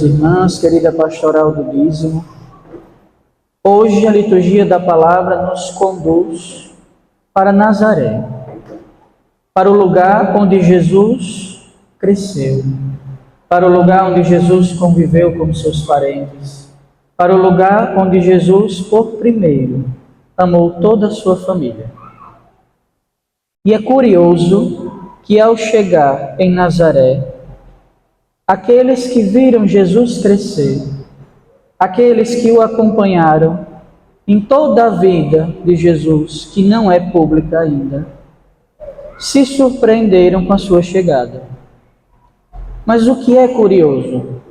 irmãs, querida pastoral do dízimo, hoje a liturgia da palavra nos conduz para Nazaré, para o lugar onde Jesus cresceu, para o lugar onde Jesus conviveu com seus parentes, para o lugar onde Jesus, por primeiro, amou toda a sua família. E é curioso que ao chegar em Nazaré, aqueles que viram Jesus crescer, aqueles que o acompanharam em toda a vida de Jesus, que não é pública ainda, se surpreenderam com a sua chegada. Mas o que é curioso?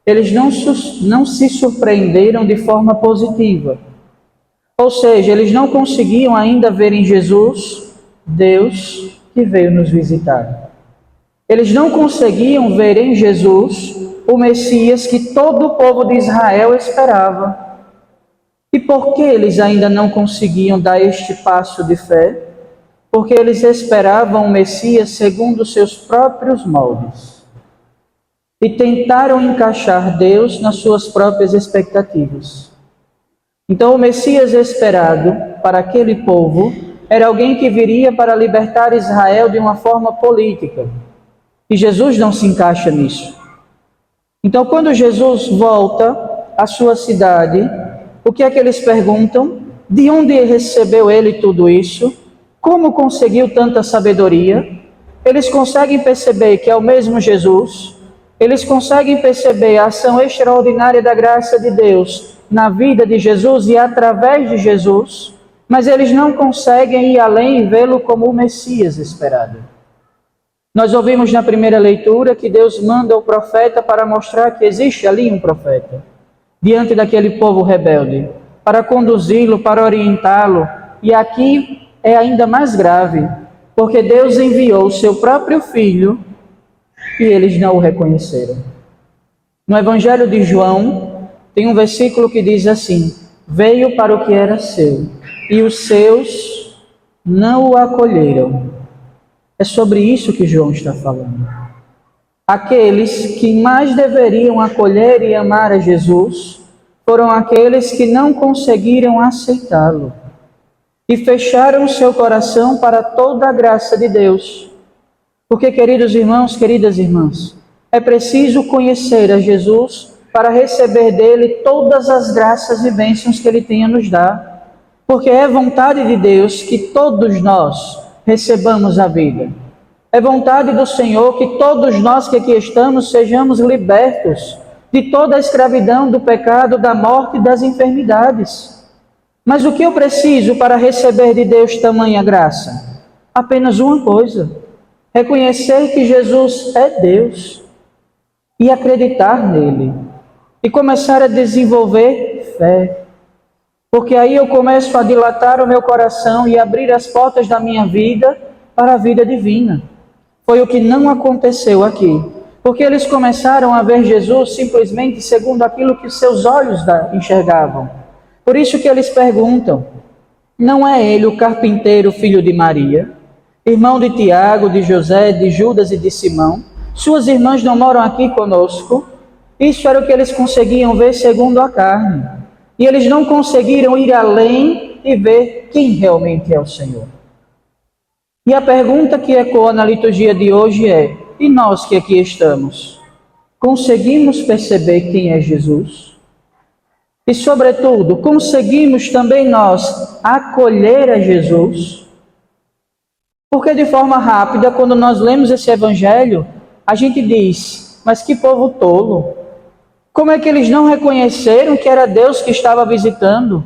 Eles não se surpreenderam de forma positiva. Ou seja, eles não conseguiam ainda ver em Jesus Deus que veio nos visitar. Eles não conseguiam ver em Jesus o Messias que todo o povo de Israel esperava. E por que eles ainda não conseguiam dar este passo de fé? Porque eles esperavam o Messias segundo os seus próprios moldes. E tentaram encaixar Deus nas suas próprias expectativas. Então o Messias esperado para aquele povo era alguém que viria para libertar Israel de uma forma política. E Jesus não se encaixa nisso. Então, quando Jesus volta à sua cidade, o que é que eles perguntam? De onde recebeu ele tudo isso? Como conseguiu tanta sabedoria? Eles conseguem perceber que é o mesmo Jesus. Eles conseguem perceber a ação extraordinária da graça de Deus na vida de Jesus e através de Jesus, mas eles não conseguem ir além e vê-lo como o Messias esperado. Nós ouvimos na primeira leitura que Deus manda o profeta para mostrar que existe ali um profeta, diante daquele povo rebelde, para conduzi-lo, para orientá-lo. E aqui é ainda mais grave, porque Deus enviou o seu próprio Filho e eles não o reconheceram. No Evangelho de João, tem um versículo que diz assim: veio para o que era seu, e os seus não o acolheram. É sobre isso que João está falando. Aqueles que mais deveriam acolher e amar a Jesus foram aqueles que não conseguiram aceitá-lo e fecharam seu coração para toda a graça de Deus. Porque, queridos irmãos, queridas irmãs, é preciso conhecer a Jesus para receber dele todas as graças e bênçãos que ele tem a nos dar. Porque é vontade de Deus que todos nós recebamos a vida. É vontade do Senhor que todos nós que aqui estamos sejamos libertos de toda a escravidão, do pecado, da morte e das enfermidades. Mas o que eu preciso para receber de Deus tamanha graça? Apenas uma coisa: reconhecer que Jesus é Deus e acreditar nele. E começar a desenvolver fé. Porque aí eu começo a dilatar o meu coração e abrir as portas da minha vida para a vida divina. Foi o que não aconteceu aqui. Porque eles começaram a ver Jesus simplesmente segundo aquilo que seus olhos enxergavam. Por isso que eles perguntam: não é ele o carpinteiro, filho de Maria, irmão de Tiago, de José, de Judas e de Simão? Suas irmãs não moram aqui conosco? Isso era o que eles conseguiam ver segundo a carne. E eles não conseguiram ir além e ver quem realmente é o Senhor. E a pergunta que ecoa na liturgia de hoje é: e nós que aqui estamos, conseguimos perceber quem é Jesus? E, sobretudo, conseguimos também nós acolher a Jesus? Porque de forma rápida, quando nós lemos esse evangelho, a gente diz: mas que povo tolo! Como é que eles não reconheceram que era Deus que estava visitando?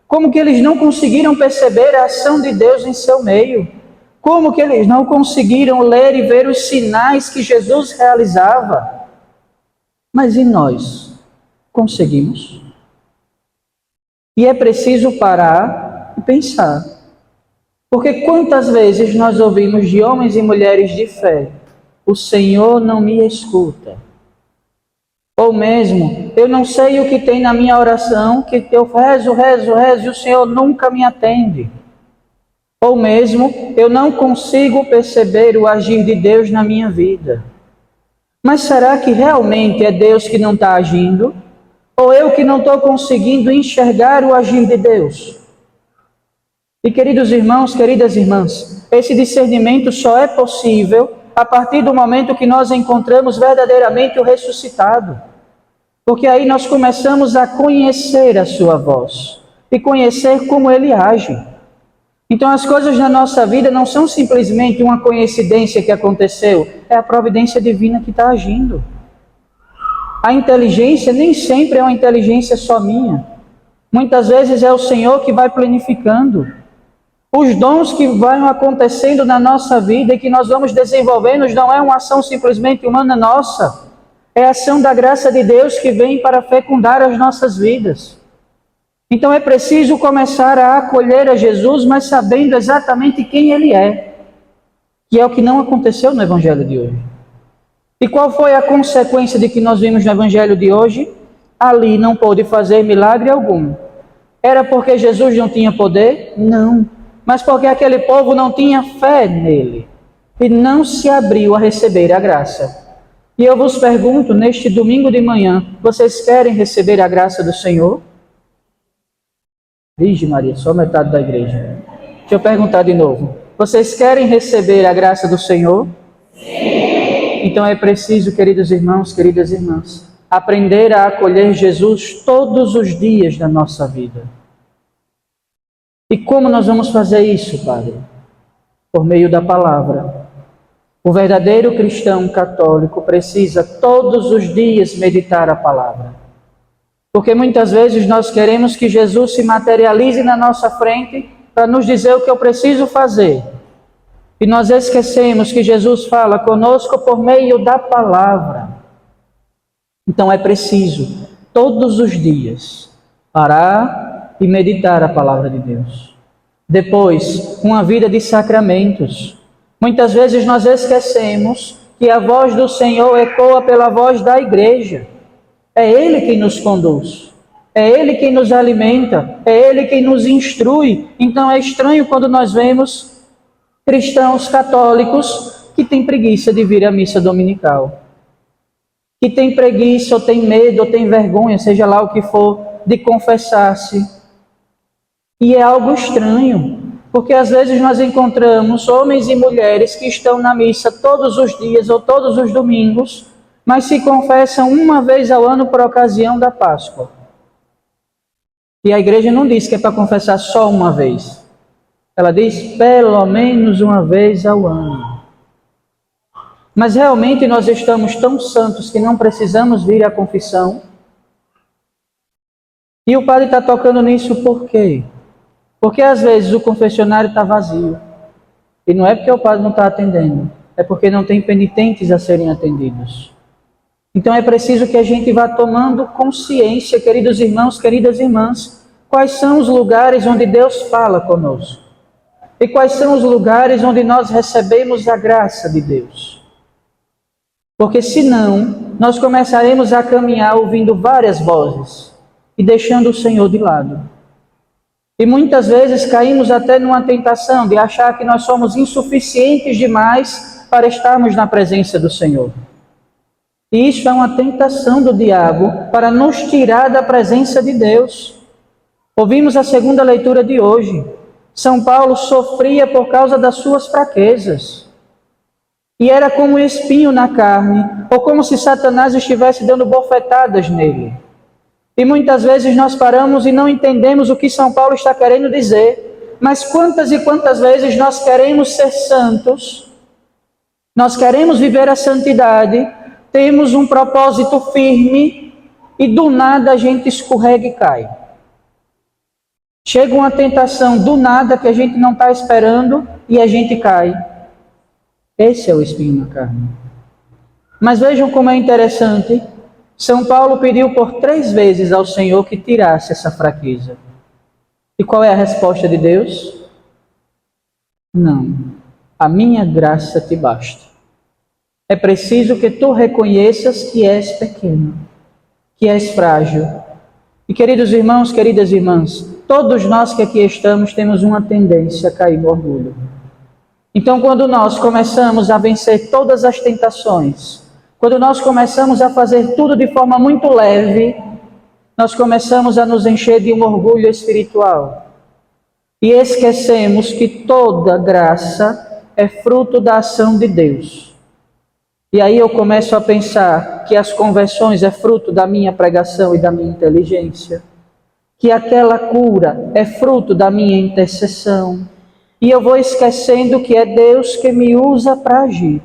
Como que eles não conseguiram perceber a ação de Deus em seu meio? Como que eles não conseguiram ler e ver os sinais que Jesus realizava? Mas e nós? Conseguimos? E é preciso parar e pensar. Porque quantas vezes nós ouvimos de homens e mulheres de fé: o Senhor não me escuta. Ou mesmo: eu não sei o que tem na minha oração, que eu rezo e o Senhor nunca me atende. Ou mesmo: eu não consigo perceber o agir de Deus na minha vida. Mas será que realmente é Deus que não está agindo? Ou eu que não estou conseguindo enxergar o agir de Deus? E queridos irmãos, queridas irmãs, esse discernimento só é possível a partir do momento que nós encontramos verdadeiramente o ressuscitado. Porque aí nós começamos a conhecer a sua voz e conhecer como ele age. Então as coisas na nossa vida não são simplesmente uma coincidência que aconteceu, é a providência divina que está agindo. A inteligência nem sempre é uma inteligência só minha. Muitas vezes é o Senhor que vai planificando. Os dons que vão acontecendo na nossa vida e que nós vamos desenvolvendo não é uma ação simplesmente humana nossa, é a ação da graça de Deus que vem para fecundar as nossas vidas. Então é preciso começar a acolher a Jesus, mas sabendo exatamente quem Ele é, que é o que não aconteceu no Evangelho de hoje. E qual foi a consequência de que nós vimos no Evangelho de hoje? Ali não pôde fazer milagre algum. Era porque Jesus não tinha poder? Não. Mas porque aquele povo não tinha fé nele e não se abriu a receber a graça. E eu vos pergunto, neste domingo de manhã, vocês querem receber a graça do Senhor? Virgem Maria, só metade da igreja. Deixa eu perguntar de novo. Vocês querem receber a graça do Senhor? Sim. Então é preciso, queridos irmãos, queridas irmãs, aprender a acolher Jesus todos os dias da nossa vida. E como nós vamos fazer isso, Padre? Por meio da palavra. O verdadeiro cristão católico precisa todos os dias meditar a palavra. Porque muitas vezes nós queremos que Jesus se materialize na nossa frente para nos dizer o que eu preciso fazer. E nós esquecemos que Jesus fala conosco por meio da palavra. Então é preciso, todos os dias, parar e meditar a palavra de Deus. Depois, uma vida de sacramentos. Muitas vezes nós esquecemos que a voz do Senhor ecoa pela voz da igreja. É Ele quem nos conduz, é Ele quem nos alimenta, é Ele quem nos instrui. Então é estranho quando nós vemos cristãos católicos que têm preguiça de vir à missa dominical, que têm preguiça, ou têm medo, ou têm vergonha, seja lá o que for, de confessar-se. E é algo estranho, porque às vezes nós encontramos homens e mulheres que estão na missa todos os dias ou todos os domingos, mas se confessam uma vez ao ano por ocasião da Páscoa. E a igreja não diz que é para confessar só uma vez. Ela diz pelo menos uma vez ao ano. Mas realmente nós estamos tão santos que não precisamos vir à confissão? E o padre está tocando nisso por quê? Porque às vezes o confessionário está vazio. E não é porque o padre não está atendendo, é porque não tem penitentes a serem atendidos. Então é preciso que a gente vá tomando consciência, queridos irmãos, queridas irmãs, quais são os lugares onde Deus fala conosco. E quais são os lugares onde nós recebemos a graça de Deus. Porque senão, nós começaremos a caminhar ouvindo várias vozes e deixando o Senhor de lado. E muitas vezes caímos até numa tentação de achar que nós somos insuficientes demais para estarmos na presença do Senhor. E isso é uma tentação do diabo para nos tirar da presença de Deus. Ouvimos a segunda leitura de hoje. São Paulo sofria por causa das suas fraquezas. E era como um espinho na carne, ou como se Satanás estivesse dando bofetadas nele. E muitas vezes nós paramos e não entendemos o que São Paulo está querendo dizer. Mas quantas e quantas vezes nós queremos ser santos, nós queremos viver a santidade, temos um propósito firme e do nada a gente escorrega e cai. Chega uma tentação do nada que a gente não está esperando e a gente cai. Esse é o espinho na carne. Mas vejam como é interessante. São Paulo pediu por 3 vezes ao Senhor que tirasse essa fraqueza. E qual é a resposta de Deus? Não. A minha graça te basta. É preciso que tu reconheças que és pequeno, que és frágil. E queridos irmãos, queridas irmãs, todos nós que aqui estamos temos uma tendência a cair no orgulho. Então, quando nós começamos a vencer todas as tentações, Quando nós começamos a fazer tudo de forma muito leve, nós começamos a nos encher de um orgulho espiritual. E esquecemos que toda graça é fruto da ação de Deus. E aí eu começo a pensar que as conversões é fruto da minha pregação e da minha inteligência, que aquela cura é fruto da minha intercessão, e eu vou esquecendo que é Deus que me usa para agir.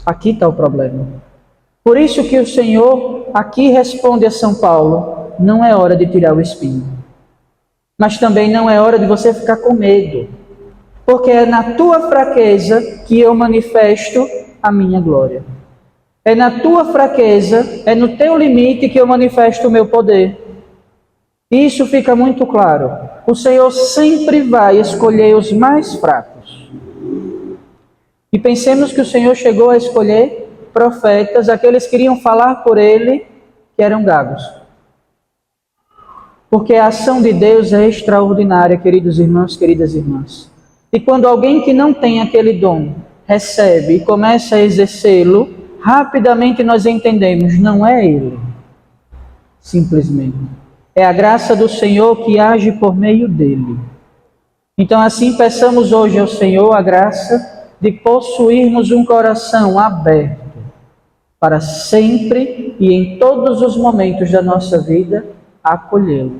Aqui está o problema. Por isso que o Senhor aqui responde a São Paulo: não é hora de tirar o espinho, mas também não é hora de você ficar com medo, porque é na tua fraqueza que eu manifesto a minha glória. É na tua fraqueza, é no teu limite que eu manifesto o meu poder. Isso fica muito claro. O Senhor sempre vai escolher os mais fracos. E pensemos que o Senhor chegou a escolher profetas, aqueles que iriam falar por Ele, que eram gagos. Porque a ação de Deus é extraordinária, queridos irmãos, queridas irmãs. E quando alguém que não tem aquele dom recebe e começa a exercê-lo, rapidamente nós entendemos, não é ele. Simplesmente. É a graça do Senhor que age por meio dele. Então assim peçamos hoje ao Senhor a graça de possuirmos um coração aberto para sempre e em todos os momentos da nossa vida acolhê-lo.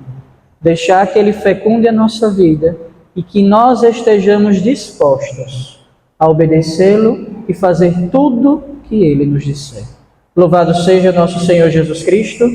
Deixar que ele fecunde a nossa vida e que nós estejamos dispostos a obedecê-lo e fazer tudo que ele nos disser. Louvado seja nosso Senhor Jesus Cristo,